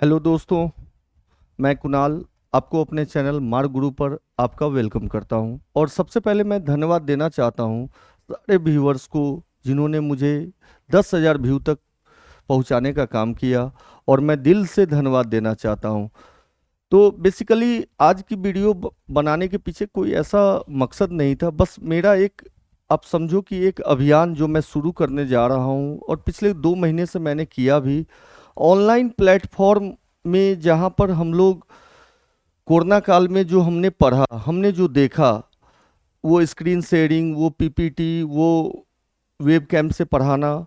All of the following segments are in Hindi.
हेलो दोस्तों, मैं कुणाल आपको अपने चैनल मार्ग गुरु पर आपका वेलकम करता हूं। और सबसे पहले मैं धन्यवाद देना चाहता हूं सारे व्यूअर्स को जिन्होंने मुझे 10,000 व्यू तक पहुंचाने का काम किया, और मैं दिल से धन्यवाद देना चाहता हूं। तो बेसिकली आज की वीडियो बनाने के पीछे कोई ऐसा मकसद नहीं था, बस मेरा एक, आप समझो कि एक अभियान जो मैं शुरू करने जा रहा हूं और पिछले 2 महीने से मैंने किया भी। ऑनलाइन प्लेटफॉर्म में जहां पर हम लोग कोरोना काल में जो हमने पढ़ा, हमने जो देखा, वो स्क्रीन शेयरिंग, वो पीपीटी, वो वेब कैम से पढ़ाना,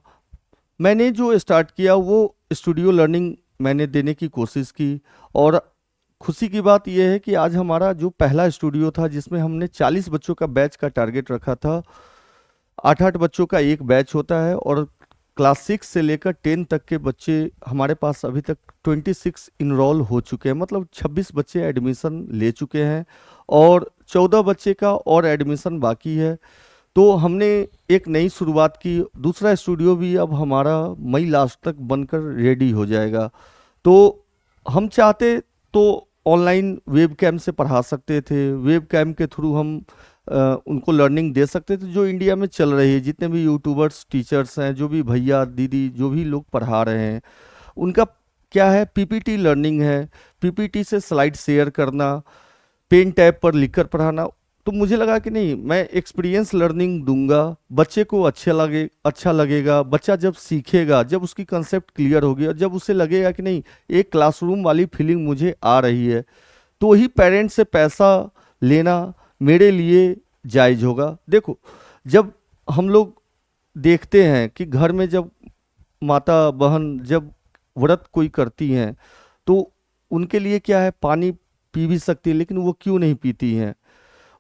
मैंने जो स्टार्ट किया वो स्टूडियो लर्निंग मैंने देने की कोशिश की। और खुशी की बात यह है कि आज हमारा जो पहला स्टूडियो था जिसमें हमने 40 बच्चों का बैच का टारगेट रखा था, 8-8 बच्चों का एक बैच होता है। और क्लास 6 से लेकर 10 तक के बच्चे हमारे पास अभी तक 26 इनरोल हो चुके हैं, मतलब 26 बच्चे एडमिशन ले चुके हैं और 14 बच्चे का और एडमिशन बाकी है। तो हमने एक नई शुरुआत की। दूसरा स्टूडियो भी अब हमारा मई लास्ट तक बनकर रेडी हो जाएगा। तो हम चाहते तो ऑनलाइन वेब कैम से पढ़ा सकते थे, वेब कैम के थ्रू हम उनको लर्निंग दे सकते थे, जो इंडिया में चल रही है। जितने भी यूट्यूबर्स, टीचर्स हैं, जो भी भैया दीदी जो भी लोग पढ़ा रहे हैं, उनका क्या है, पीपीटी लर्निंग है। पीपीटी से स्लाइड शेयर करना, पेन टैब पर लिखकर पढ़ाना। तो मुझे लगा कि नहीं, मैं एक्सपीरियंस लर्निंग दूंगा, बच्चे को अच्छा लगेगा। बच्चा जब सीखेगा, जब उसकी कंसेप्ट क्लियर होगी और जब उसे लगेगा कि नहीं एक क्लासरूम वाली फीलिंग मुझे आ रही है, तो ही पेरेंट्स से पैसा लेना मेरे लिए जायज होगा। देखो, जब हम लोग देखते हैं कि घर में जब माता बहन जब व्रत कोई करती हैं, तो उनके लिए क्या है, पानी पी भी सकती है, लेकिन वो क्यों नहीं पीती हैं?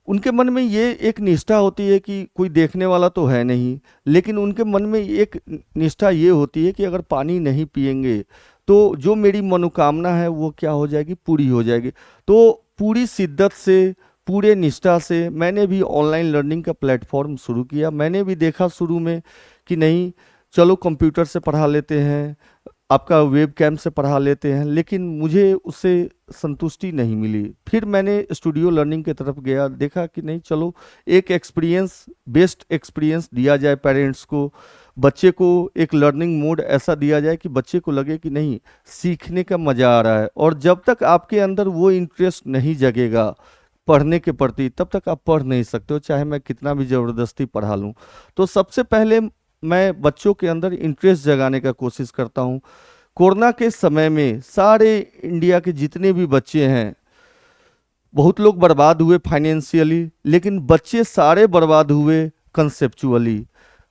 उनके मन में ये एक निष्ठा होती है कि कोई देखने वाला तो है नहीं, लेकिन उनके मन में एक निष्ठा ये होती है कि अगर पानी नहीं पिएंगे तो जो मेरी मनोकामना है वो क्या हो जाएगी, पूरी हो जाएगी। तो पूरी शिद्दत से, पूरे निष्ठा से मैंने भी ऑनलाइन लर्निंग का प्लेटफॉर्म शुरू किया। मैंने भी देखा शुरू में कि नहीं, चलो कंप्यूटर से पढ़ा लेते हैं, आपका वेब कैम से पढ़ा लेते हैं, लेकिन मुझे उससे संतुष्टि नहीं मिली। फिर मैंने स्टूडियो लर्निंग की तरफ गया, देखा कि नहीं, चलो एक एक्सपीरियंस, बेस्ट एक्सपीरियंस दिया जाए पेरेंट्स को। बच्चे को एक लर्निंग मोड ऐसा दिया जाए कि बच्चे को लगे कि नहीं, सीखने का मज़ा आ रहा है। और जब तक आपके अंदर वो इंटरेस्ट नहीं जगेगा पढ़ने के प्रति, तब तक आप पढ़ नहीं सकते हो, चाहे मैं कितना भी ज़बरदस्ती पढ़ा लूँ। तो सबसे पहले मैं बच्चों के अंदर इंटरेस्ट जगाने का कोशिश करता हूँ। कोरोना के समय में सारे इंडिया के जितने भी बच्चे हैं, बहुत लोग बर्बाद हुए फाइनेंशियली, लेकिन बच्चे सारे बर्बाद हुए कंसेप्चुअली।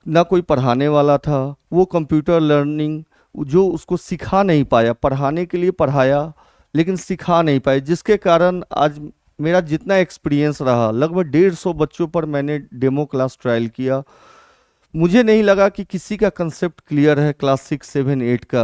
ना कोई पढ़ाने वाला था, वो कंप्यूटर लर्निंग जो उसको सिखा नहीं पाया, पढ़ाने के लिए पढ़ाया लेकिन सिखा नहीं पाए, जिसके कारण आज मेरा जितना एक्सपीरियंस रहा, लगभग 150 बच्चों पर मैंने डेमो क्लास ट्रायल किया। मुझे नहीं लगा कि किसी का कंसेप्ट क्लियर है क्लास 6, 7, 8 का।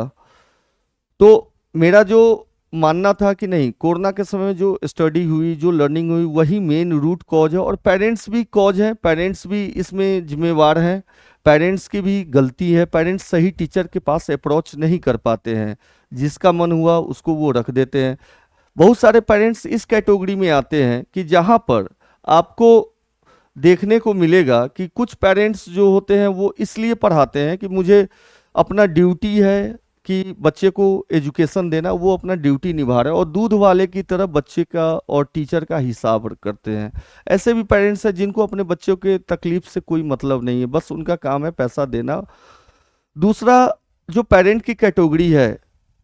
तो मेरा जो मानना था कि नहीं, कोरोना के समय में जो स्टडी हुई, जो लर्निंग हुई, वही मेन रूट कॉज है। और पेरेंट्स भी कॉज हैं, पेरेंट्स भी इसमें जिम्मेवार हैं। पेरेंट्स की भी गलती है, पेरेंट्स सही टीचर के पास अप्रोच नहीं कर पाते हैं, जिसका मन हुआ उसको वो रख देते हैं। बहुत सारे पेरेंट्स इस कैटेगरी में आते हैं कि जहाँ पर आपको देखने को मिलेगा कि कुछ पेरेंट्स जो होते हैं वो इसलिए पढ़ाते हैं कि मुझे अपना ड्यूटी है कि बच्चे को एजुकेशन देना, वो अपना ड्यूटी निभा रहे हैं, और दूध वाले की तरह बच्चे का और टीचर का हिसाब करते हैं। ऐसे भी पेरेंट्स हैं जिनको अपने बच्चों के तकलीफ से कोई मतलब नहीं है, बस उनका काम है पैसा देना। दूसरा जो पेरेंट की कैटेगरी है,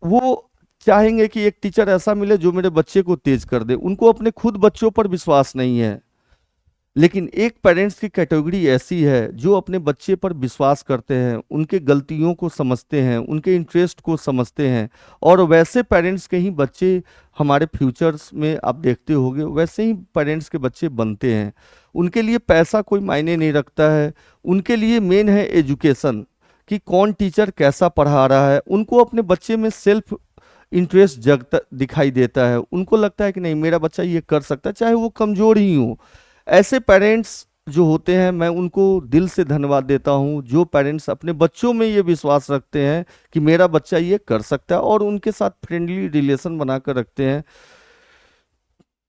वो चाहेंगे कि एक टीचर ऐसा मिले जो मेरे बच्चे को तेज कर दे, उनको अपने खुद बच्चों पर विश्वास नहीं है। लेकिन एक पेरेंट्स की कैटेगरी ऐसी है जो अपने बच्चे पर विश्वास करते हैं, उनके गलतियों को समझते हैं, उनके इंटरेस्ट को समझते हैं। और वैसे पेरेंट्स के ही बच्चे हमारे फ्यूचर्स में, आप देखते होंगे, वैसे ही पेरेंट्स के बच्चे बनते हैं। उनके लिए पैसा कोई मायने नहीं रखता है, उनके लिए मेन है एजुकेशन, कि कौन टीचर कैसा पढ़ा रहा है। उनको अपने बच्चे में सेल्फ इंटरेस्ट जगता दिखाई देता है, उनको लगता है कि नहीं, मेरा बच्चा ये कर सकता है, चाहे वो कमज़ोर ही हो। ऐसे पेरेंट्स जो होते हैं मैं उनको दिल से धन्यवाद देता हूँ, जो पेरेंट्स अपने बच्चों में ये विश्वास रखते हैं कि मेरा बच्चा ये कर सकता है और उनके साथ फ्रेंडली रिलेशन बनाकर रखते हैं,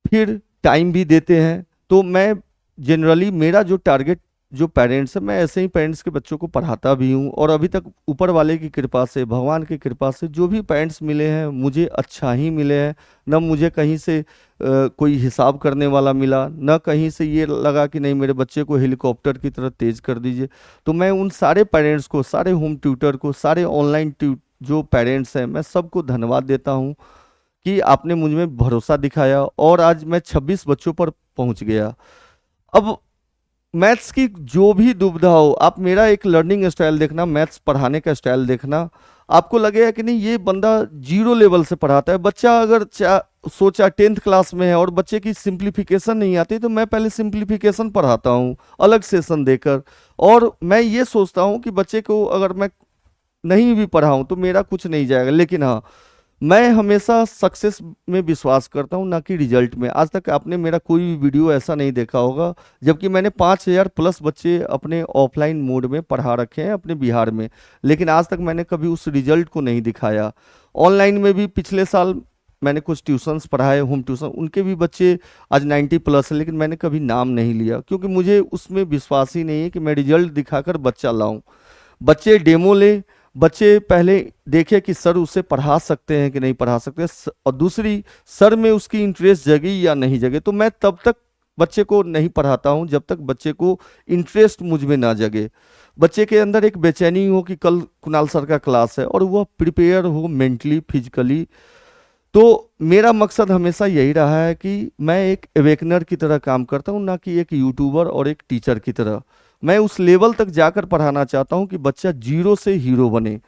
फिर टाइम भी देते हैं। तो मैं जनरली मेरा जो टारगेट जो पेरेंट्स है, मैं ऐसे ही पेरेंट्स के बच्चों को पढ़ाता भी हूँ और अभी तक ऊपर वाले की कृपा से, भगवान की कृपा से जो भी पेरेंट्स मिले हैं मुझे अच्छा ही मिले हैं। न मुझे कहीं से कोई हिसाब करने वाला मिला, न कहीं से ये लगा कि नहीं मेरे बच्चे को हेलीकॉप्टर की तरह तेज कर दीजिए। तो मैं उन सारे पेरेंट्स को, सारे होम ट्यूटर को, सारे ऑनलाइन जो पेरेंट्स हैं, मैं सबको धन्यवाद देता हूँ कि आपने मुझ में भरोसा दिखाया और आज मैं 26 बच्चों पर पहुंच गया। अब मैथ्स की जो भी दुविधा हो, आप मेरा एक लर्निंग स्टाइल देखना, मैथ्स पढ़ाने का स्टाइल देखना, आपको लगेगा कि नहीं ये बंदा जीरो लेवल से पढ़ाता है। बच्चा अगर सोचा 10th क्लास में है और बच्चे की सिंप्लीफिकेशन नहीं आती, तो मैं पहले सिंप्लीफिकेशन पढ़ाता हूँ अलग सेशन देकर। और मैं ये सोचता हूँ कि बच्चे को अगर मैं नहीं भी पढ़ाऊँ तो मेरा कुछ नहीं जाएगा, लेकिन हाँ, मैं हमेशा सक्सेस में विश्वास करता हूँ, ना कि रिजल्ट में। आज तक आपने मेरा कोई भी वीडियो ऐसा नहीं देखा होगा, जबकि मैंने 5,000 प्लस बच्चे अपने ऑफलाइन मोड में पढ़ा रखे हैं अपने बिहार में, लेकिन आज तक मैंने कभी उस रिजल्ट को नहीं दिखाया। ऑनलाइन में भी पिछले साल मैंने कुछ ट्यूशन्स पढ़ाए, होम ट्यूशन, उनके भी बच्चे आज 90 प्लस हैं, लेकिन मैंने कभी नाम नहीं लिया क्योंकि मुझे उसमें विश्वास ही नहीं है कि मैं रिजल्ट दिखाकर बच्चा लाऊं। बच्चे डेमो ले, बच्चे पहले देखे कि सर उसे पढ़ा सकते हैं कि नहीं पढ़ा सकते, और दूसरी सर में उसकी इंटरेस्ट जगी या नहीं जगे। तो मैं तब तक बच्चे को नहीं पढ़ाता हूं जब तक बच्चे को इंटरेस्ट मुझ में ना जगे, बच्चे के अंदर एक बेचैनी हो कि कल कुणाल सर का क्लास है और वह प्रिपेयर हो मेंटली फिजिकली। तो मेरा मकसद हमेशा यही रहा है कि मैं एक अवेकनर की तरह काम करता हूं, ना कि एक यूट्यूबर और एक टीचर की तरह। मैं उस लेवल तक जाकर पढ़ाना चाहता हूं कि बच्चा जीरो से हीरो बने।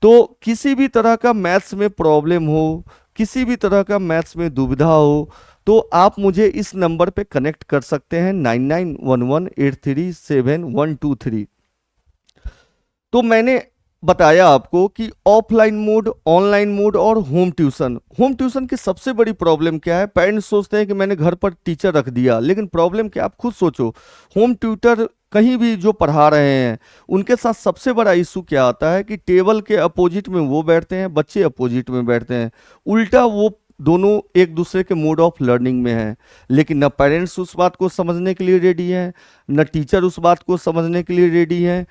तो किसी भी तरह का मैथ्स में प्रॉब्लम हो, किसी भी तरह का मैथ्स में दुविधा हो, तो आप मुझे इस नंबर पे कनेक्ट कर सकते हैं 9911837123। तो मैंने बताया आपको कि ऑफलाइन मोड, ऑनलाइन मोड और होम ट्यूशन। होम ट्यूशन की सबसे बड़ी प्रॉब्लम क्या है, पेरेंट्स सोचते हैं कि मैंने घर पर टीचर रख दिया, लेकिन प्रॉब्लम क्या, आप खुद सोचो। होम ट्यूटर कहीं भी जो पढ़ा रहे हैं उनके साथ सबसे बड़ा इशू क्या आता है कि टेबल के अपोजिट में वो बैठते हैं, बच्चे अपोजिट में बैठते हैं, उल्टा वो दोनों एक दूसरे के मोड ऑफ लर्निंग में हैं। लेकिन न पेरेंट्स उस बात को समझने के लिए रेडी हैं, न टीचर उस बात को समझने के लिए रेडी हैं।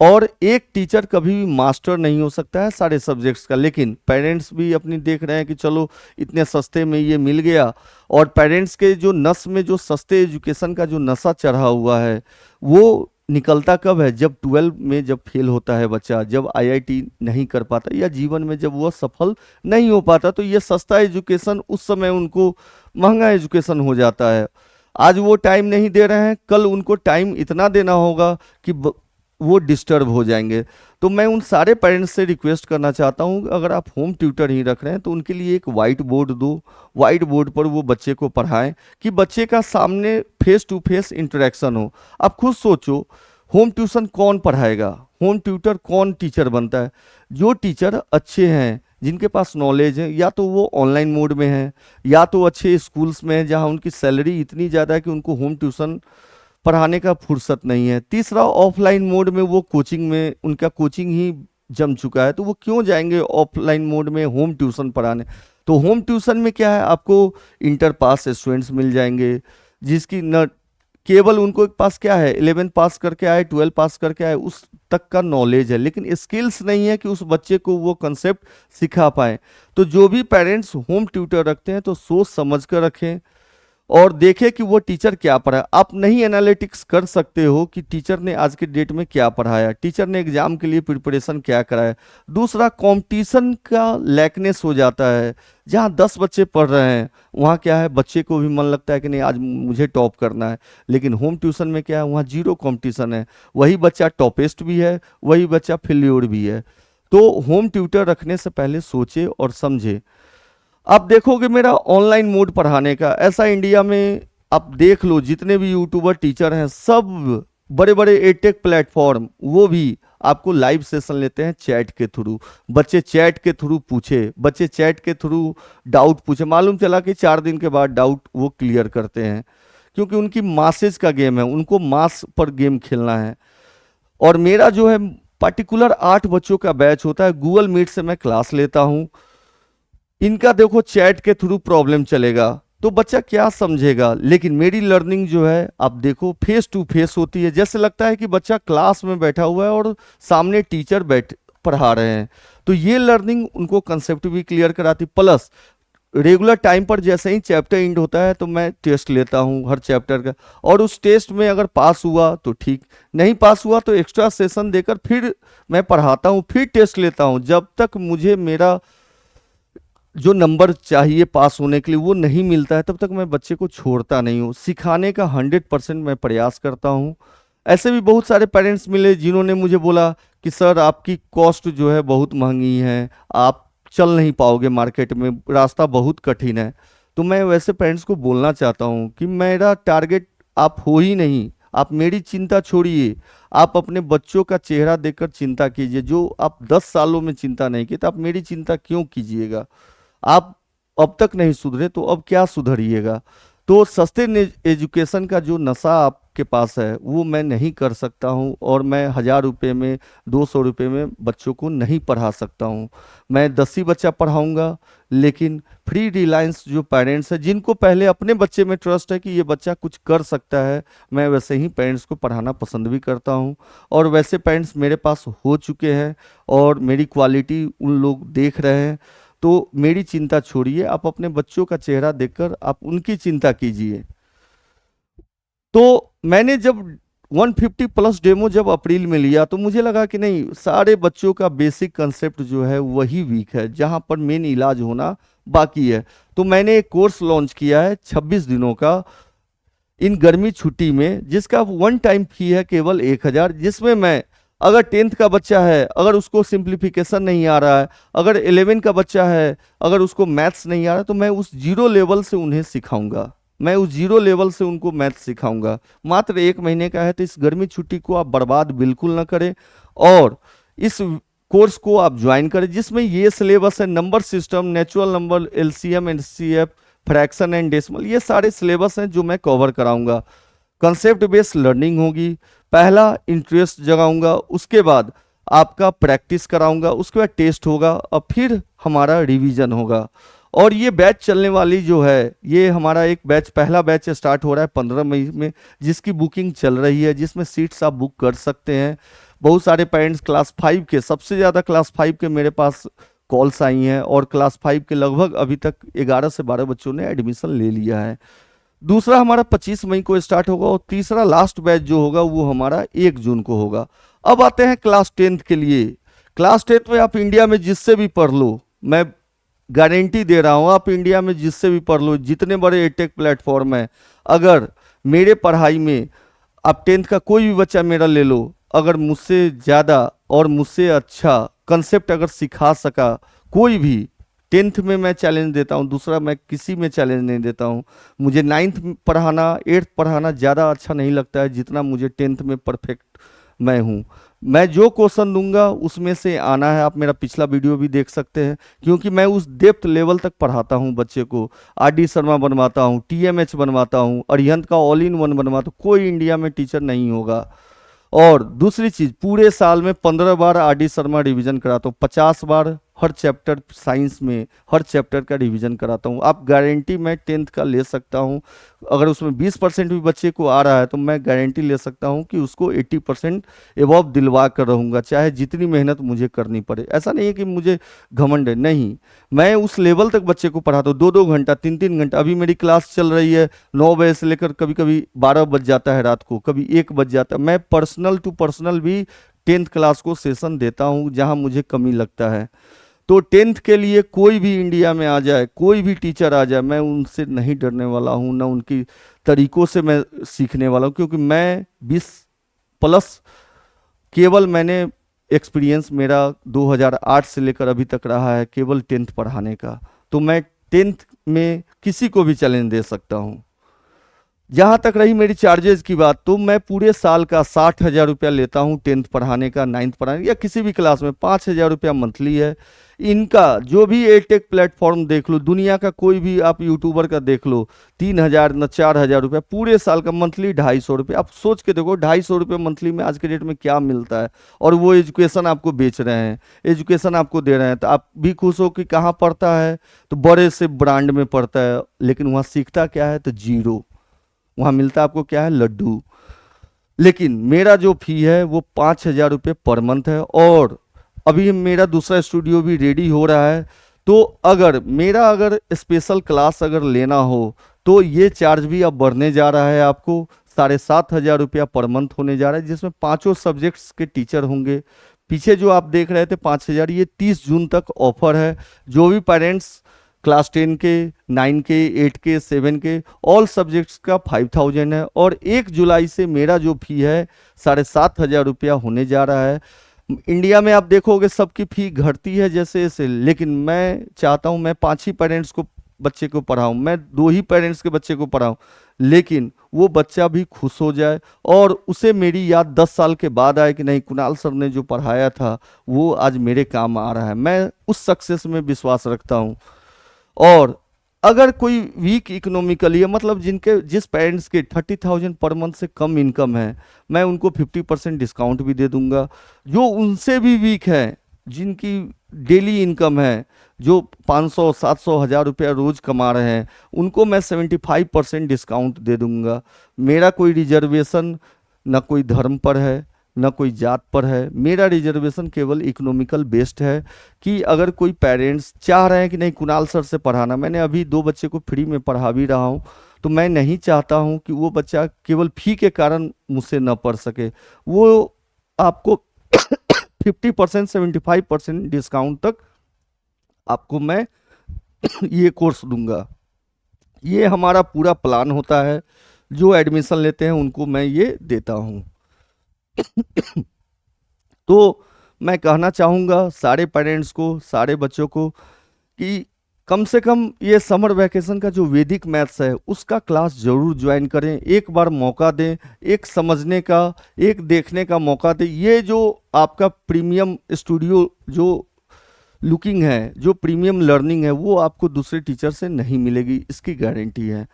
और एक टीचर कभी भी मास्टर नहीं हो सकता है सारे सब्जेक्ट्स का, लेकिन पेरेंट्स भी अपनी देख रहे हैं कि चलो इतने सस्ते में ये मिल गया। और पेरेंट्स के जो नस में जो सस्ते एजुकेशन का जो नशा चढ़ा हुआ है, वो निकलता कब है, जब 12 में जब फेल होता है बच्चा, जब आईआईटी नहीं कर पाता, या जीवन में जब वह सफल नहीं हो पाता, तो ये सस्ता एजुकेशन उस समय उनको महंगा एजुकेशन हो जाता है। आज वो टाइम नहीं दे रहे हैं, कल उनको टाइम इतना देना होगा कि वो डिस्टर्ब हो जाएंगे। तो मैं उन सारे पेरेंट्स से रिक्वेस्ट करना चाहता हूँ, अगर आप होम ट्यूटर ही रख रहे हैं तो उनके लिए एक वाइट बोर्ड दो, वाइट बोर्ड पर वो बच्चे को पढ़ाएं कि बच्चे का सामने फेस टू फेस इंटरेक्शन हो। आप खुद सोचो, होम ट्यूशन कौन पढ़ाएगा, होम ट्यूटर कौन टीचर बनता है? जो टीचर अच्छे हैं, जिनके पास नॉलेज है, या तो वो ऑनलाइन मोड में है, या तो अच्छे स्कूल्स में है जहाँ उनकी सैलरी इतनी ज़्यादा है कि उनको होम ट्यूशन पढ़ाने का फुर्सत नहीं है। तीसरा, ऑफलाइन मोड में वो कोचिंग में, उनका कोचिंग ही जम चुका है, तो वो क्यों जाएंगे ऑफलाइन मोड में होम ट्यूशन पढ़ाने? तो होम ट्यूशन में क्या है, आपको इंटर पास स्टूडेंट्स मिल जाएंगे जिसकी न केवल उनको पास क्या है 11 पास करके आए, 12 पास करके आए, उस तक का नॉलेज है, लेकिन स्किल्स नहीं है कि उस बच्चे को वो कंसेप्ट सिखा पाए। तो जो भी पेरेंट्स होम ट्यूटर रखते हैं तो सोच समझ कर रखें और देखें कि वो टीचर क्या पढ़ाया। आप नहीं एनालिटिक्स कर सकते हो कि टीचर ने आज के डेट में क्या पढ़ाया, टीचर ने एग्जाम के लिए प्रिपरेशन क्या कराया। दूसरा, कंपटीशन का लैकनेस हो जाता है, जहाँ 10 बच्चे पढ़ रहे हैं वहाँ क्या है, बच्चे को भी मन लगता है कि नहीं आज मुझे टॉप करना है। लेकिन होम ट्यूशन में क्या है, वहाँ जीरो कंपटीशन है, वही बच्चा टॉपेस्ट भी है, वही बच्चा फेल्योर भी है। तो होम ट्यूटर रखने से पहले सोचे और समझे। आप देखोगे मेरा ऑनलाइन मोड पढ़ाने का, ऐसा इंडिया में आप देख लो, जितने भी यूट्यूबर टीचर हैं, सब बड़े बड़े एटेक प्लेटफॉर्म, वो भी आपको लाइव सेशन लेते हैं चैट के थ्रू। बच्चे चैट के थ्रू पूछे, बच्चे चैट के थ्रू डाउट पूछे, मालूम चला कि 4 दिन के बाद डाउट वो क्लियर करते हैं। क्योंकि उनकी मासेज का गेम है, उनको मास पर गेम खेलना है। और मेरा जो है पर्टिकुलर 8 बच्चों का बैच होता है, गूगल मीट से मैं क्लास लेता हूँ। इनका देखो चैट के थ्रू प्रॉब्लम चलेगा तो बच्चा क्या समझेगा, लेकिन मेरी लर्निंग जो है आप देखो फेस टू फेस होती है। जैसे लगता है कि बच्चा क्लास में बैठा हुआ है और सामने टीचर बैठ पढ़ा रहे हैं। तो ये लर्निंग उनको कंसेप्ट भी क्लियर कराती, प्लस रेगुलर टाइम पर जैसे ही चैप्टर एंड होता है तो मैं टेस्ट लेता हूँ हर चैप्टर का, और उस टेस्ट में अगर पास हुआ तो ठीक, नहीं पास हुआ तो एक्स्ट्रा सेशन देकर फिर मैं पढ़ाता हूँ, फिर टेस्ट लेता हूँ। जब तक मुझे मेरा जो नंबर चाहिए पास होने के लिए वो नहीं मिलता है तब तक मैं बच्चे को छोड़ता नहीं हूँ। सिखाने का 100% मैं प्रयास करता हूँ। ऐसे भी बहुत सारे पेरेंट्स मिले जिन्होंने मुझे बोला कि सर आपकी कॉस्ट जो है बहुत महंगी है, आप चल नहीं पाओगे मार्केट में, रास्ता बहुत कठिन है। तो मैं वैसे पेरेंट्स को बोलना चाहता हूँ कि मेरा टारगेट आप हो ही नहीं, आप मेरी चिंता छोड़िए, आप अपने बच्चों का चेहरा देखकर चिंता कीजिए। जो आप 10 सालों में चिंता नहीं की तो आप मेरी चिंता क्यों कीजिएगा। आप अब तक नहीं सुधरे तो अब क्या सुधरिएगा। तो सस्ते एजुकेशन का जो नशा आपके पास है वो मैं नहीं कर सकता हूँ, और मैं 1000 रुपये में 200 रुपये में बच्चों को नहीं पढ़ा सकता हूँ। मैं 10 ही बच्चा पढ़ाऊँगा, लेकिन फ्री रिलायंस जो पेरेंट्स हैं जिनको पहले अपने बच्चे में ट्रस्ट है कि ये बच्चा कुछ कर सकता है, मैं वैसे ही पेरेंट्स को पढ़ाना पसंद भी करता हूँ। और वैसे पेरेंट्स मेरे पास हो चुके हैं और मेरी क्वालिटी उन लोग देख रहे हैं। तो मेरी चिंता छोड़िए, आप अपने बच्चों का चेहरा देखकर आप उनकी चिंता कीजिए। तो मैंने जब 150 प्लस डेमो जब अप्रैल में लिया तो मुझे लगा कि नहीं, सारे बच्चों का बेसिक कंसेप्ट जो है वही वीक है, जहां पर मेन इलाज होना बाकी है। तो मैंने एक कोर्स लॉन्च किया है 26 दिनों का इन गर्मी छुट्टी में, जिसका वन टाइम फी है केवल 1000, जिसमें मैं अगर 10th का बच्चा है, अगर उसको सिंप्लीफिकेशन नहीं आ रहा है, अगर 11 का बच्चा है, अगर उसको मैथ्स नहीं आ रहा है, तो मैं उस जीरो लेवल से उन्हें सिखाऊंगा, मैं उस जीरो लेवल से उनको मैथ्स सिखाऊंगा। मात्र 1 महीने का है, तो इस गर्मी छुट्टी को आप बर्बाद बिल्कुल ना करें और इस कोर्स को आप ज्वाइन करें, जिसमें ये सिलेबस है number system, natural number, LCM and CF, fraction and decimal, ये सारे सिलेबस हैं जो मैं कवर कराऊंगा। कंसेप्ट बेस्ड लर्निंग होगी, पहला इंटरेस्ट जगाऊंगा, उसके बाद आपका प्रैक्टिस कराऊंगा, उसके बाद टेस्ट होगा और फिर हमारा रिवीजन होगा। और ये बैच चलने वाली जो है, ये हमारा एक बैच, पहला बैच स्टार्ट हो रहा है 15 मई में, जिसकी बुकिंग चल रही है, जिसमें सीट्स आप बुक कर सकते हैं। बहुत सारे पेरेंट्स क्लास 5 के, सबसे ज़्यादा क्लास 5 के मेरे पास कॉल्स आई हैं और क्लास 5 के लगभग अभी तक 11 से 12 बच्चों ने एडमिशन ले लिया है। दूसरा हमारा 25 मई को स्टार्ट होगा और तीसरा लास्ट बैच जो होगा वो हमारा 1 जून को होगा। अब आते हैं क्लास 10th के लिए। क्लास 10th में आप इंडिया में जिससे भी पढ़ लो, मैं गारंटी दे रहा हूँ, आप इंडिया में जिससे भी पढ़ लो, जितने बड़े एटेक प्लेटफॉर्म है, अगर मेरे पढ़ाई में आप 10th का कोई भी बच्चा मेरा ले लो, अगर मुझसे ज़्यादा और मुझसे अच्छा कंसेप्ट अगर सिखा सका कोई भी, 10th में मैं चैलेंज देता हूँ, दूसरा मैं किसी में चैलेंज नहीं देता हूँ। मुझे 9th पढ़ाना, 8th पढ़ाना ज़्यादा अच्छा नहीं लगता है जितना मुझे 10th में परफेक्ट मैं हूँ। मैं जो क्वेश्चन दूंगा उसमें से आना है। आप मेरा पिछला वीडियो भी देख सकते हैं, क्योंकि मैं उस डेप्थ लेवल तक पढ़ाता हूँ बच्चे को। RD शर्मा बनवाता हूँ, TMH बनवाता हूँ, अरिहंत का ऑल इन वन बनवाता हूँ, कोई इंडिया में टीचर नहीं होगा। और दूसरी चीज़, पूरे साल में 15 बार RD शर्मा रिवीजन कराता हूँ, 50 बार हर चैप्टर, साइंस में हर चैप्टर का रिवीजन कराता हूँ। आप गारंटी मैं 10th का ले सकता हूँ, अगर उसमें 20% भी बच्चे को आ रहा है तो मैं गारंटी ले सकता हूँ कि उसको 80% एबव दिलवा कर रहूँगा, चाहे जितनी मेहनत मुझे करनी पड़े। ऐसा नहीं है कि मुझे घमंड है, नहीं, मैं उस लेवल तक बच्चे को पढ़ाता हूँ, 2-2 घंटा, 3-3 घंटा। अभी मेरी क्लास चल रही है 9 बजे से लेकर कभी कभी 12 बज जाता है रात को, कभी 1 बज जाता है। मैं पर्सनल टू पर्सनल भी 10th क्लास को सेशन देता हूँ जहाँ मुझे कमी लगता है। तो 10th के लिए कोई भी इंडिया में आ जाए, कोई भी टीचर आ जाए, मैं उनसे नहीं डरने वाला हूँ, ना उनकी तरीकों से मैं सीखने वाला हूँ, क्योंकि मैं 20 प्लस केवल मैंने एक्सपीरियंस मेरा 2008 से लेकर अभी तक रहा है केवल 10th पढ़ाने का। तो मैं 10th में किसी को भी चैलेंज दे सकता हूँ। जहाँ तक रही मेरी चार्जेस की बात, तो मैं पूरे साल का 60,000 रुपया लेता हूँ 10th पढ़ाने का, 9th पढ़ाने या किसी भी क्लास में 5,000 रुपया मंथली है। इनका जो भी एटेक प्लेटफॉर्म देख लो, दुनिया का कोई भी आप यूट्यूबर का देख लो, 3,000 न 4,000 रुपया पूरे साल का, मंथली 250 रुपये। आप सोच के देखो 250 रुपये मंथली में आज के डेट में क्या मिलता है, और वो एजुकेशन आपको बेच रहे हैं, एजुकेशन आपको दे रहे हैं। तो आप भी खुश हो कि कहाँ पढ़ता है, तो बड़े से ब्रांड में पढ़ता है, लेकिन वहाँ सीखता क्या है, तो जीरो। वहाँ मिलता आपको क्या है, लड्डू। लेकिन मेरा जो फी है वो 5,000 रुपये पर मंथ है, और अभी मेरा दूसरा स्टूडियो भी रेडी हो रहा है। तो अगर स्पेशल क्लास अगर लेना हो तो ये चार्ज भी अब बढ़ने जा रहा है, आपको 7,500 रुपया पर मंथ होने जा रहा है, जिसमें पांचों सब्जेक्ट्स के टीचर होंगे। पीछे जो आप देख रहे थे 5,000, ये 30 जून तक ऑफर है। जो भी पेरेंट्स क्लास 10 के, 9 के, 8 के, 7 के ऑल सब्जेक्ट्स का 5,000 है, और 1 जुलाई से मेरा जो फी है 7,500 रुपया होने जा रहा है। इंडिया में आप देखोगे सबकी फी घटती है जैसे जैसे, लेकिन मैं चाहता हूं मैं 5 ही पेरेंट्स को बच्चे को पढ़ाऊं, मैं 2 ही पेरेंट्स के बच्चे को पढ़ाऊं, लेकिन वो बच्चा भी खुश हो जाए और उसे मेरी याद 10 साल के बाद आए कि नहीं, कुणाल सर ने जो पढ़ाया था वो आज मेरे काम आ रहा है। मैं उस सक्सेस में विश्वास रखता हूं। और अगर कोई वीक इकोनॉमिकली है, मतलब जिस पेरेंट्स के 30,000 पर मंथ से कम इनकम है, मैं उनको 50% डिस्काउंट भी दे दूंगा। जो उनसे भी वीक है, जिनकी डेली इनकम है, जो 500, 700, 1,000 रुपया रोज कमा रहे हैं, उनको मैं 75% डिस्काउंट दे दूंगा। मेरा कोई रिजर्वेशन ना कोई धर्म पर है, ना कोई जात पर है। मेरा रिजर्वेशन केवल इकोनॉमिकल बेस्ड है कि अगर कोई पेरेंट्स चाह रहे हैं कि नहीं कुणाल सर से पढ़ाना, मैंने अभी 2 बच्चे को फ्री में पढ़ा भी रहा हूँ, तो मैं नहीं चाहता हूँ कि वो बच्चा केवल फी के कारण मुझसे न पढ़ सके। वो आपको 50%, 75% डिस्काउंट तक आपको मैं ये कोर्स दूंगा। ये हमारा पूरा प्लान होता है। जो एडमिशन लेते हैं उनको मैं ये देता हूँ। तो मैं कहना चाहूँगा सारे पेरेंट्स को, सारे बच्चों को, कि कम से कम ये समर वैकेशन का जो वैदिक मैथ्स है उसका क्लास जरूर ज्वाइन करें। एक बार मौका दें, एक समझने का, एक देखने का मौका दें। ये जो आपका प्रीमियम स्टूडियो जो लुकिंग है, जो प्रीमियम लर्निंग है, वो आपको दूसरे टीचर से नहीं मिलेगी, इसकी गारंटी है।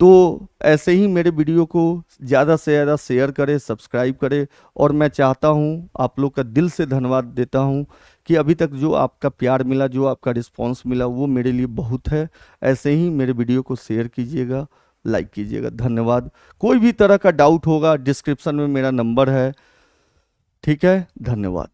तो ऐसे ही मेरे वीडियो को ज़्यादा से ज़्यादा शेयर करें, सब्सक्राइब करें। और मैं चाहता हूँ, आप लोग का दिल से धन्यवाद देता हूँ कि अभी तक जो आपका प्यार मिला, जो आपका रिस्पांस मिला, वो मेरे लिए बहुत है। ऐसे ही मेरे वीडियो को शेयर कीजिएगा, लाइक कीजिएगा। धन्यवाद। कोई भी तरह का डाउट होगा, डिस्क्रिप्शन में मेरा नंबर है। ठीक है, धन्यवाद।